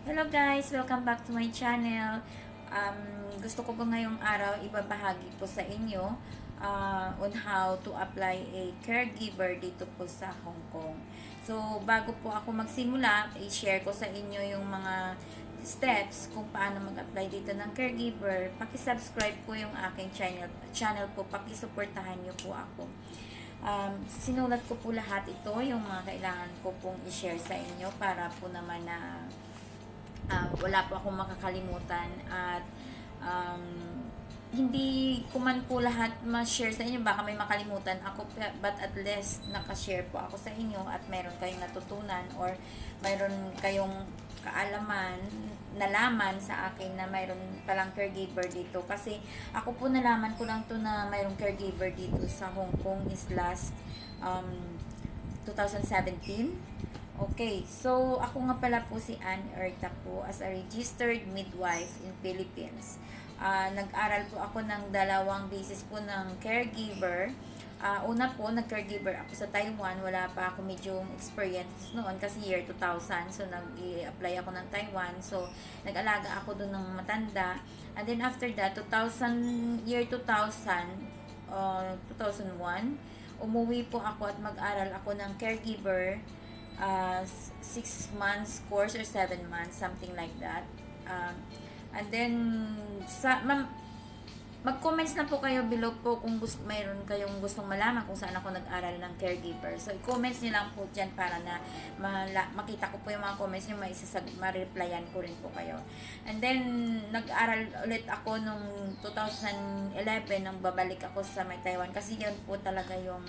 Hello guys! Welcome back to my channel. Gusto ko po ngayong araw ibabahagi po sa inyo on how to apply a caregiver dito po sa Hong Kong. So, bago po ako magsimula, i-share ko sa inyo yung mga steps kung paano mag-apply dito ng caregiver. Paki-subscribe po yung aking channel po. Paki-suportahan nyo po ako. Sinulat ko po lahat ito, yung mga kailangan ko pong i-share sa inyo para po naman na wala po akong makakalimutan at hindi ko man po lahat ma-share sa inyo, baka may makalimutan ako, but at least nakashare po ako sa inyo at mayroon kayong natutunan or mayroon kayong kaalaman, nalaman sa akin na mayroon palang caregiver dito. Kasi ako po nalaman ko lang to na mayroong caregiver dito sa Hong Kong is last 2017. Okay, so ako nga pala po si Anne Erta po as a registered midwife in Philippines. Nag-aral po ako ng 2 basis po ng caregiver. Una po, nag-caregiver ako sa Taiwan. Wala pa ako medyo experience noon kasi year 2000. So, nag-apply ako ng Taiwan. So, nag-alaga ako doon ng matanda. And then after that, year 2001, umuwi po ako at mag-aral ako ng caregiver 6 months course or 7 months, something like that. And then mag-comments na po kayo below po kung mayroon kayong gustong malaman kung saan ako nag-aral ng caregiver. So, i-comments niyo lang po dyan para na makita ko po yung mga comments niyo, ma-replyan ko rin po kayo. And then, nag-aral ulit ako nung 2011 nang babalik ako sa may Taiwan kasi yun po talaga yung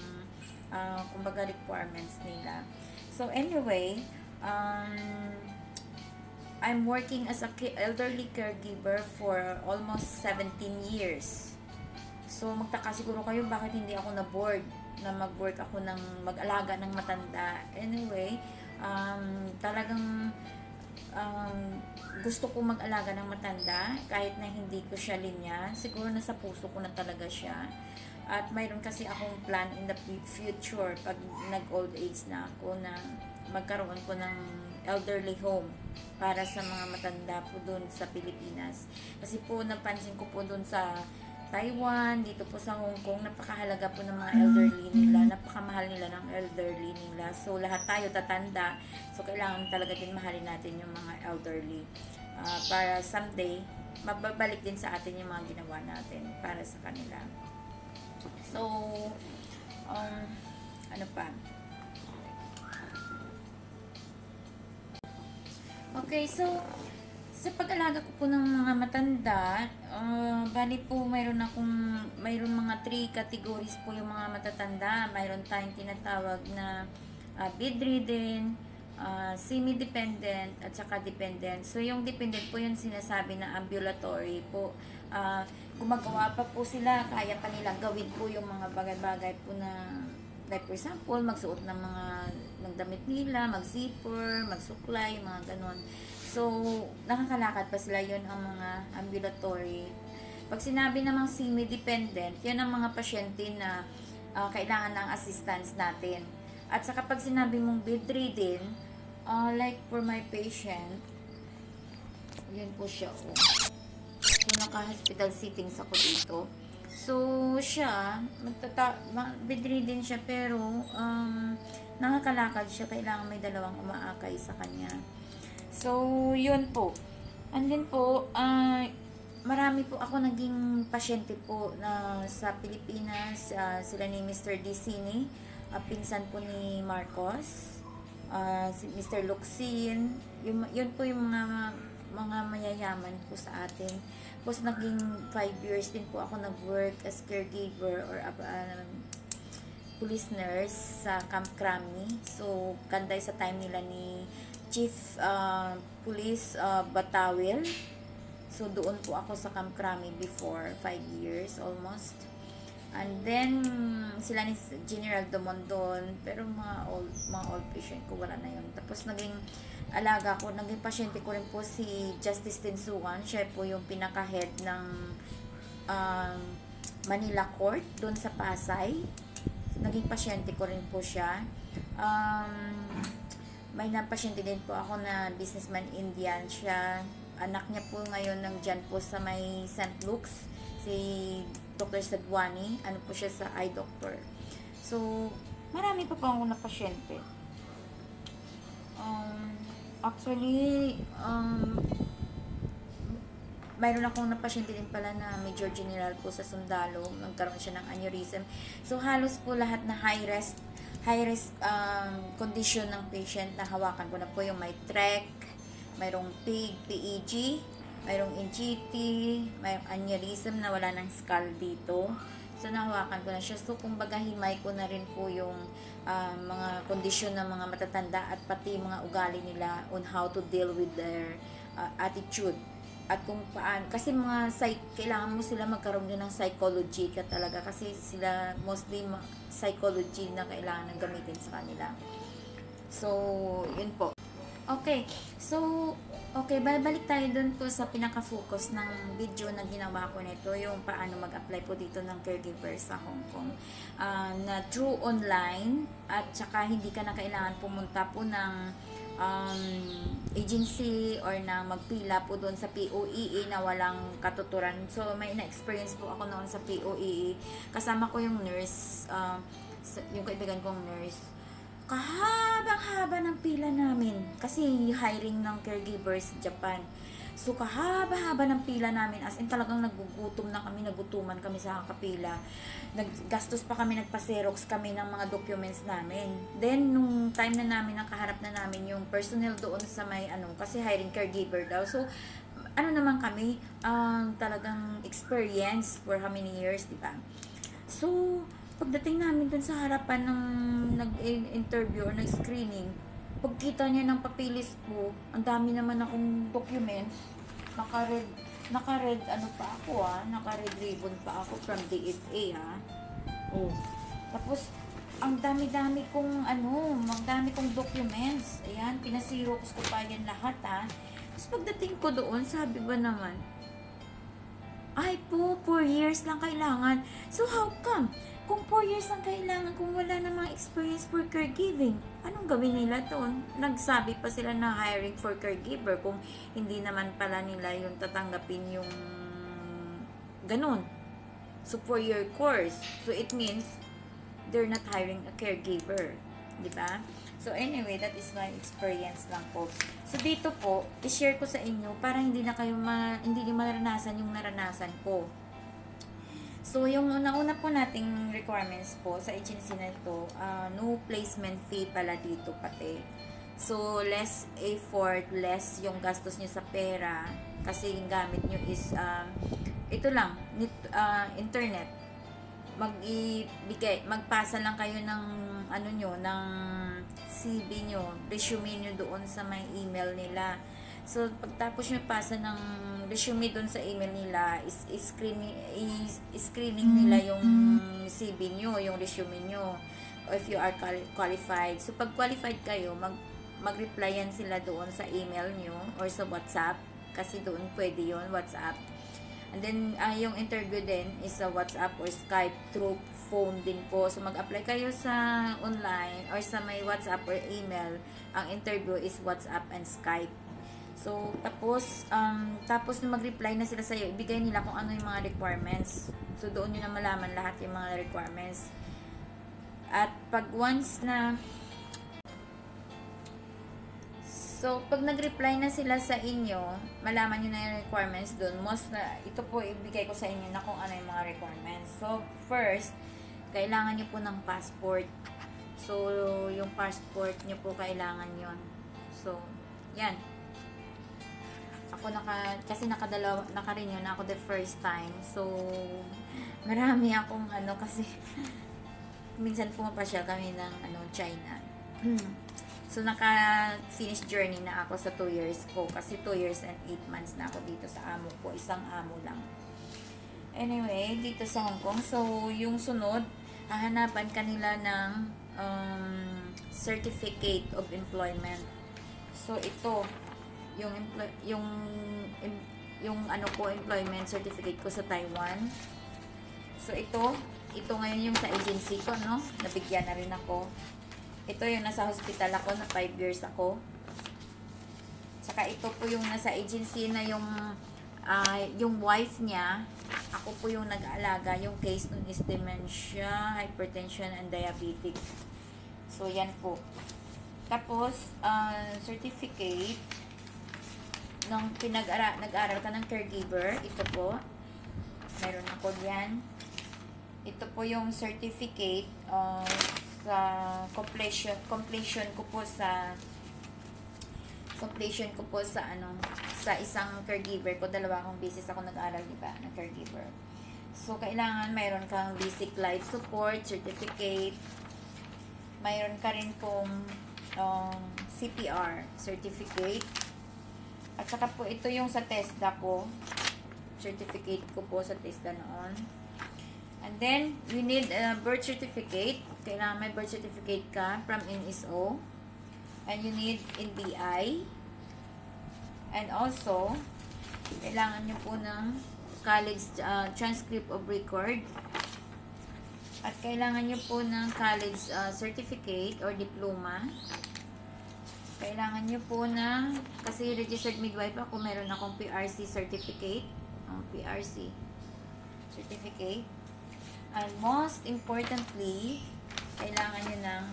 kumbaga requirements nila. So anyway, I'm working as a elderly caregiver for almost 17 years. So magtaka siguro kayo bakit hindi ako na-bored na mag-work ako ng mag-alaga ng matanda. Anyway, talagang gusto ko mag-alaga ng matanda kahit na hindi ko siya linya. Siguro nasa puso ko na talaga siya. At mayroon kasi akong plan in the future pag nag-old age na ako na magkaroon po ng elderly home para sa mga matanda po doon sa Pilipinas. Kasi po napansin ko po doon sa Taiwan, dito po sa Hong Kong, napakahalaga po ng mga elderly nila, napakamahal nila ng elderly nila. So lahat tayo tatanda, so kailangan talaga din mahalin natin yung mga elderly para someday mababalik din sa atin yung mga ginawa natin para sa kanila. So, ano pa? Okay, so, sa pag-alaga ko po ng mga matanda, bali po mayroon mga 3 categories po yung mga matatanda. Mayroon tayong tinatawag na bedridden, semi-dependent, at saka dependent. So, yung dependent po yung sinasabi na ambulatory po. Gumagawa pa po sila, kaya pa nilang gawin po yung mga bagay-bagay po na, like for example, magsuot ng damit nila, mag-zipper, magsuklay, mga ganon. So, nakakalakad pa sila, yun ang mga ambulatory. Pag sinabi namang semi-dependent, yan ang mga pasyente na kailangan ng assistance natin. At sa kapag sinabi mong bedridden, like for my patient, yun po siya, So, naka-hospital sittings ako dito. So, siya, bedridden siya, pero nakakalakad siya, kailangan may 2 umaakay sa kanya. So, yun po. And then po, marami po ako naging pasyente po na sa Pilipinas. Sila ni Mr. Dicini, pinsan po ni Marcos, si Mr. Luxin, yun po yung mga mayayaman po sa atin. Tapos naging 5 years din po ako nag-work as caregiver or police nurse sa Camp Cramy. So, kanday sa time nila ni Chief Police Batawil. So, doon po ako sa Camp Cramy before 5 years almost. And then, sila ni General Domondon, pero mga old patient ko, wala na yun. Tapos, naging pasyente ko rin po si Justice Tinsuan. Siya po yung pinaka-head ng Manila Court, doon sa Pasay. Naging pasyente ko rin po siya. may napasyente din po ako na businessman Indian siya. Anak niya po ngayon dyan po sa may St. Luke's, si Dr. Sadwani. Ano po siya sa eye doctor. So, marami pa po akong napasyente. Actually, mayroon akong napasyente din pala na Major General po sa Sundalo. Nagkaroon siya ng aneurysm. So, halos po lahat na high risk condition ng patient na hawakan ko na po yung may TREC, mayroong PEG, mayroong NGT, mayroong aneurysm na wala ng skull dito. So, nahawakan ko na siya. So, kumbaga, himay ko na rin po yung mga kondisyon ng mga matatanda at pati mga ugali nila on how to deal with their attitude. At kung paano, kasi kailangan mo sila magkaroon din ng psychology ka talaga kasi sila mostly psychology na kailangan ng gamitin sa kanila. So, yun po. Okay, so, balik tayo dun po sa pinaka-focus ng video na ginawa ko nito, yung paano mag-apply po dito ng caregiver sa Hong Kong. Na through online at saka hindi ka na kailangan pumunta po ng agency or na magpila po doon sa POEE na walang katuturan. So, may na-experience po ako noon sa POEE. Kasama ko yung nurse, yung kaibigan kong nurse. Kahabang-haba ng pila namin kasi hiring ng caregivers sa Japan. So, kahaba-haba ng pila namin. As in, talagang nagugutom na kami, nagutuman kami sa kapila. Naggastos pa kami, nagpa-xerox kami ng mga documents namin. Then, nung time na namin, nakaharap na namin yung personnel doon sa may, kasi hiring caregiver daw. So, naman kami, talagang experience for how many years, di ba? So, pagdating namin dun sa harapan ng nag-interview or nag-screening, pagkita niya ng papilis ko, ang dami naman akong documents, naka-red pa ako naka-red ribbon pa ako from DFA Tapos, ang dami-dami kong documents. Ayan, pinasirox ko pa yan lahat Tapos pagdating ko doon, sabi ba naman, ay po, 4 years lang kailangan. So, how come? Kung 4 years lang kailangan, kung wala namang experience for caregiving, anong gawin nila doon? Nagsabi pa sila na hiring for caregiver kung hindi naman pala nila yung tatanggapin yung ganun. So, 4-year course. So, it means they're not hiring a caregiver. Diba? So, anyway, that is my experience lang po. So, dito po, i-share ko sa inyo para hindi niyo maranasan yung naranasan ko. So, yung una-una po nating requirements po sa agency na ito, no placement fee pala dito pati. So, less effort, less yung gastos nyo sa pera. Kasi yung gamit nyo is, ito lang, internet. Magpasa lang kayo ng, ng CV nyo, resume nyo doon sa may email nila. So, pagtapos nyo pasa ng resume doon sa email nila, screening nila yung CV nyo, yung resume nyo, if you are qualified. So, pag qualified kayo, mag-replyan sila doon sa email nyo or sa WhatsApp, kasi doon pwede yun, WhatsApp. And then, yung interview din is sa WhatsApp or Skype through phone din po. So, mag-apply kayo sa online or sa may WhatsApp or email. Ang interview is WhatsApp and Skype. So, tapos na mag-reply na sila sa'yo, ibigay nila kung ano yung mga requirements. So, doon nyo na malaman lahat yung mga requirements. At pag nag-reply na sila sa inyo, malaman nyo na yung requirements doon. Ito po, ibigay ko sa inyo na kung ano yung mga requirements. So, first, kailangan nyo po ng passport. So, yung passport nyo po, kailangan yon. So, yan. Ako kasi naka-renew na ako the first time. So, marami akong kasi minsan pumapasyal kami ng China. So, naka-finish journey na ako sa 2 years ko. Kasi 2 years and 8 months na ako dito sa amo ko. Isang amo lang. Anyway, dito sa Hong Kong. So, yung sunod, hahanapan kanila ng Certificate of Employment. So, ito, yung employment certificate ko sa Taiwan. So, ito ngayon yung sa agency ko, no? Nabigyan na rin ako. Ito yung nasa hospital ako, na 5 years ako. Saka ito po yung nasa agency na yung wife niya, ako po yung nag-aalaga. Yung case nun is dementia, hypertension, and diabetic. So, yan po. Tapos, certificate nung nag-aral ka ng caregiver. Ito po. Meron ako yan. Ito po yung certificate sa completion ko po sa sa isang caregiver ko. 2 beses ako nag-aral, di ba, ng caregiver. So, kailangan mayroon kang basic life support certificate. Mayroon ka rin pong CPR certificate. At saka po, ito yung sa TESDA ko. Certificate ko po sa TESDA noon. And then, you need a birth certificate. Kailangan may birth certificate ka from NSO. And you need NBI. And also, kailangan nyo po ng college transcript of record. At kailangan nyo po ng college certificate or diploma. Kailangan nyo po na, kasi registered midwife ako, meron akong PRC certificate. PRC certificate. And most importantly, kailangan nyo ng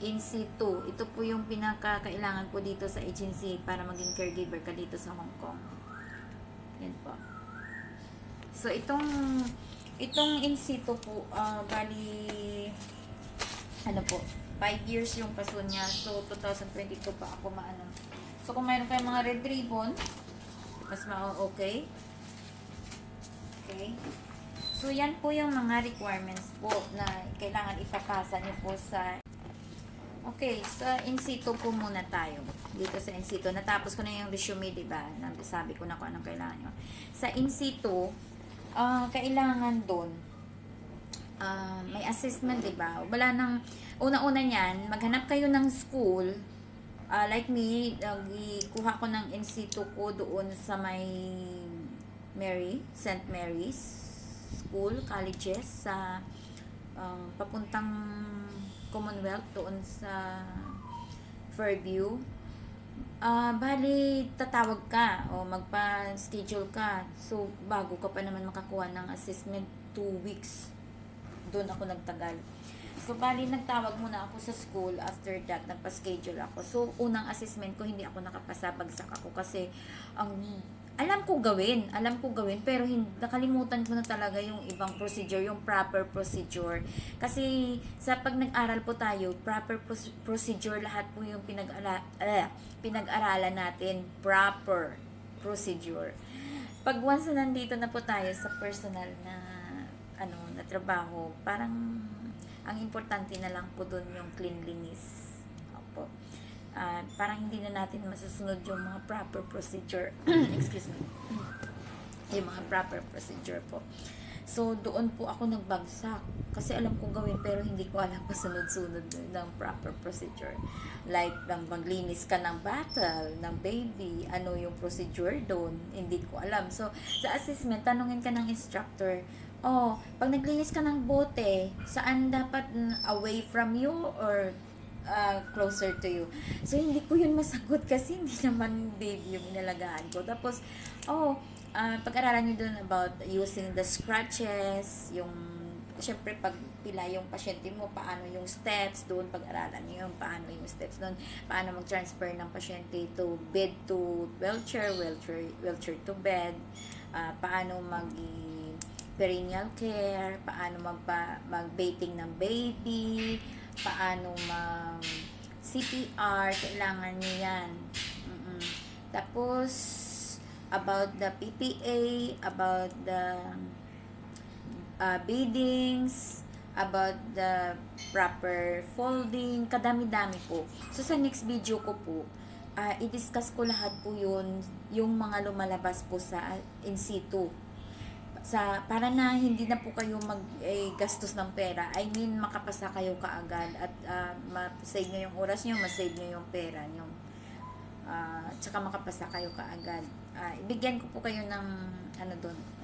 in-situ. Ito po yung pinakakailangan po dito sa agency para maging caregiver ka dito sa Hong Kong. Yan po. So, itong in-situ po, bali, ano po, 5 years yung paso niya. So, 2022 pa ako maano. So, kung mayroon kayong mga red ribbon, mas okay. Okay. So, yan po yung mga requirements po na kailangan ipapasa niyo po sa... Okay, sa in-situ po muna tayo. Dito sa in-situ. Natapos ko na yung resume, diba? Sabi ko na kung anong kailangan nyo. Sa in-situ, kailangan doon, may assessment, diba? Wala nang... Una-una niyan, maghanap kayo ng school. Like me, kuha ko ng in-situ ko doon sa may St. Mary's School, colleges, sa papuntang Commonwealth, doon sa Fairview. Bali, tatawag ka o magpa-schedule ka. So, bago ka pa naman makakuha ng assessment, 2 weeks. Doon ako nagtagal. So, bali, nagtawag muna ako sa school. After that, nagpa-schedule ako. So, unang assessment ko, hindi ako nakapasa. Bagsak ako kasi alam ko gawin, pero nakalimutan ko na talaga yung ibang procedure, yung proper procedure. Kasi sa pag nag-aral po tayo, proper procedure, lahat po yung pinag-aralan natin, proper procedure. Pag once na nandito na po tayo sa personal na na trabaho, parang ang importante na lang po doon yung cleanliness. Opo. Parang hindi na natin masusunod yung mga proper procedure. Excuse me. Yung mga proper procedure po. So, doon po ako nagbagsak. Kasi alam kong gawin, pero hindi ko alam pasunod-sunod ng proper procedure. Like, maglinis ka ng bottle, ng baby, ano yung procedure doon, hindi ko alam. So, sa assessment, tanungin ka ng instructor, pag naglinis ka ng bote, saan dapat away from you or closer to you? So, hindi ko yun masagot kasi hindi naman baby yung inalagaan ko. Tapos, pag-aralan nyo dun about using the scratches, yung, syempre, pag pila yung pasyente mo, paano yung steps doon, pag-aralan nyo yung paano yung steps doon, paano mag-transfer ng pasyente to bed to wheelchair to bed, paano perineal care, paano mag-bathing ng baby, paano CPR, kailangan nyo yan. Tapos, about the PPA, about the beadings, about the proper folding, kadami-dami po. So, sa next video ko po, i-discuss ko lahat po yun, yung mga lumalabas po sa in situ. Para na hindi na po kayo gastos ng pera. I mean, makapasa kayo kaagad at ma-save nyo yung oras nyo, ma-save nyo yung pera nyo. Tsaka makapasa kayo kaagad. Ibigyan ko po kayo ng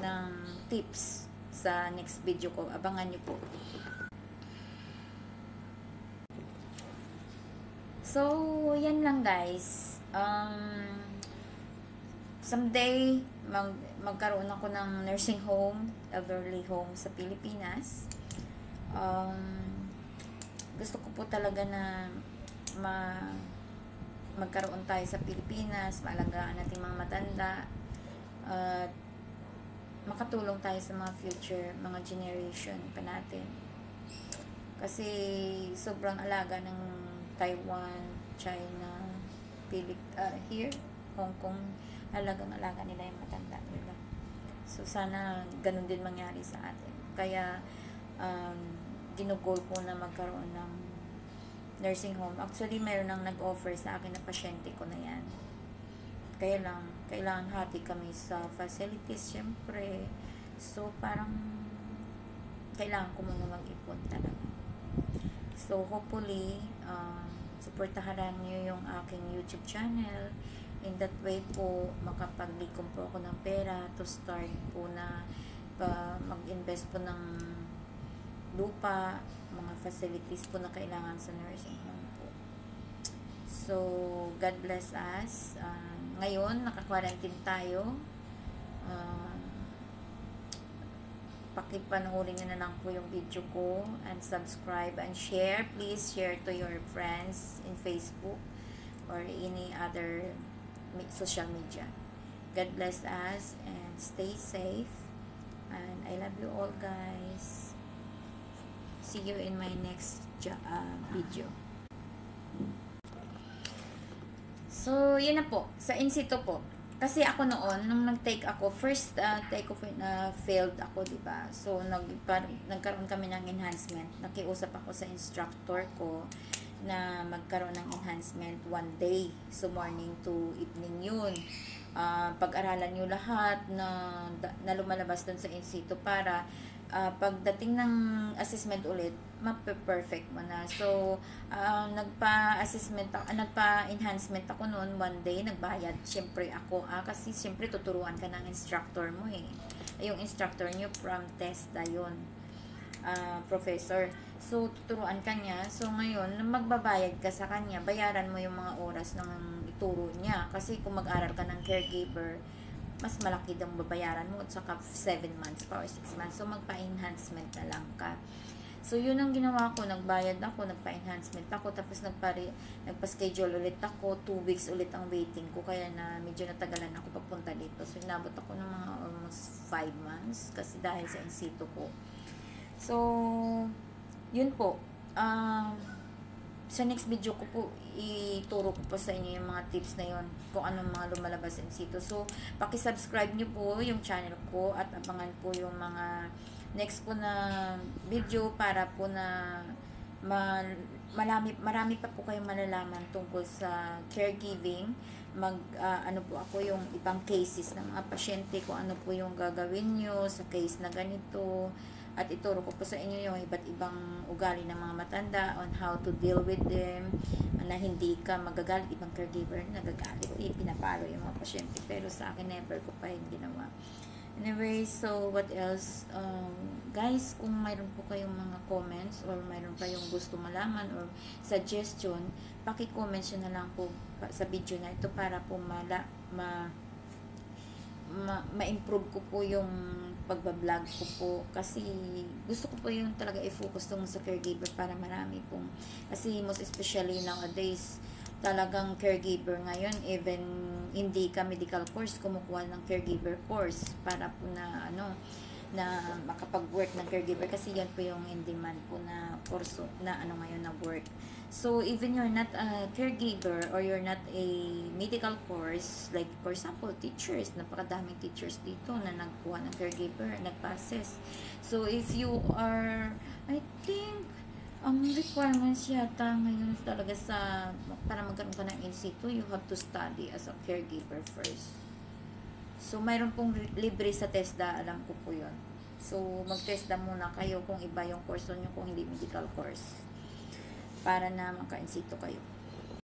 ng tips sa next video ko. Abangan nyo po. So, yan lang guys. Someday, magkaroon ako ng nursing home, elderly home sa Pilipinas. Gusto ko po talaga na magkaroon tayo sa Pilipinas, maalagaan natin mga matanda, at makatulong tayo sa mga future, mga generation pa natin. Kasi sobrang alaga ng Taiwan, China, here, Hong Kong, alagang-alaga nila yung matanda nila. So, sana ganun din mangyari sa atin. Kaya, ginugol ko na magkaroon ng nursing home. Actually, mayroon nang nag-offer sa akin na pasyente ko na yan. Kaya lang, kailangan hati kami sa facilities, syempre. So, parang kailangan ko muna mag-ipon talaga. So, hopefully, supportahan niyo yung aking YouTube channel. In that way po, makapag-likom po ako ng pera to start po na mag-invest po ng lupa, mga facilities po na kailangan sa nursing home po. So, God bless us. Ngayon, naka-quarantine tayo. Pakipanoorin nyo na lang po yung video ko and subscribe and share. Please share to your friends in Facebook or any other social media. God bless us and stay safe. And I love you all, guys. See you in my next video. So, yun na po. Sa in situ po. Kasi ako noon, nung nag-take ako, first take off failed ako, diba? So, nagkaroon kami ng enhancement. Nakiusap ako sa instructor ko na magkaroon ng enhancement one day. So, morning to evening yun. Pag-aralan nyo lahat na lumalabas dun sa in situ para pagdating ng assessment ulit, ma-perfect mo na. So, nagpa-enhancement ako noon one day, nagbayad. Siyempre ako, kasi siyempre tuturuan ka ng instructor mo eh. Yung instructor nyo from TESDA yun, professor. So, tuturuan ka niya. So, ngayon, magbabayad ka sa kanya, bayaran mo yung mga oras ng ituro niya. Kasi kung mag-aral ka ng caregiver, mas malaki daw babayaran mo at saka 7 months pa or 6 months. So, magpa-enhancement na lang ka. So, yun ang ginawa ko. Nagbayad ako, nagpa-enhancement ako, tapos nagpa-schedule ulit ako. 2 weeks ulit ang waiting ko. Kaya na medyo natagalan ako papunta dito. So, inabot ako ng mga almost 5 months kasi dahil sa in situ ko. So, yun po. Sa next video ko po, ituro ko po sa inyo yung mga tips na yun, kung anong mga lumalabas in situ. So, pakisubscribe nyo po yung channel ko at abangan po yung mga next po na video para po na marami pa po kayong malalaman tungkol sa caregiving. Ano po ako yung ibang cases ng mga pasyente, kung ano po yung gagawin nyo sa case na ganito. At ituro ko po sa inyo yung iba't ibang ugali ng mga matanda on how to deal with them, na hindi ka magagalit. Ibang caregiver nagagalit, pinapalo yung mga pasyente, pero sa akin never ko pa yung ginawa. Anyway, so what else? Guys, kung mayroon po kayong mga comments or mayroon kayong gusto malaman or suggestion, paki-comment nyo na lang po sa video na ito para po ma-improve ko po yung pagbablog ko po, kasi gusto ko po yung talaga i-focus tungkol sa caregiver para marami pong, kasi most especially nowadays talagang caregiver ngayon, even hindi ka medical course, kumukuha ng caregiver course para po na na makapag-work ng caregiver, kasi yan po yung in demand po na kurso na ngayon na work. So, even you're not a caregiver or you're not a medical course, like for example, teachers, napakadaming teachers dito na nagkuha ng caregiver, nagpa-assess. So, if you are, I think, ang requirements yata ngayon talaga para magkaroon ka ng in situ, you have to study as a caregiver first. So, mayroon pong libre sa TESDA, alam ko po yun. So, mag-TESDA muna kayo kung iba yung course nyo, kung hindi medical course, para na maka-in situ kayo.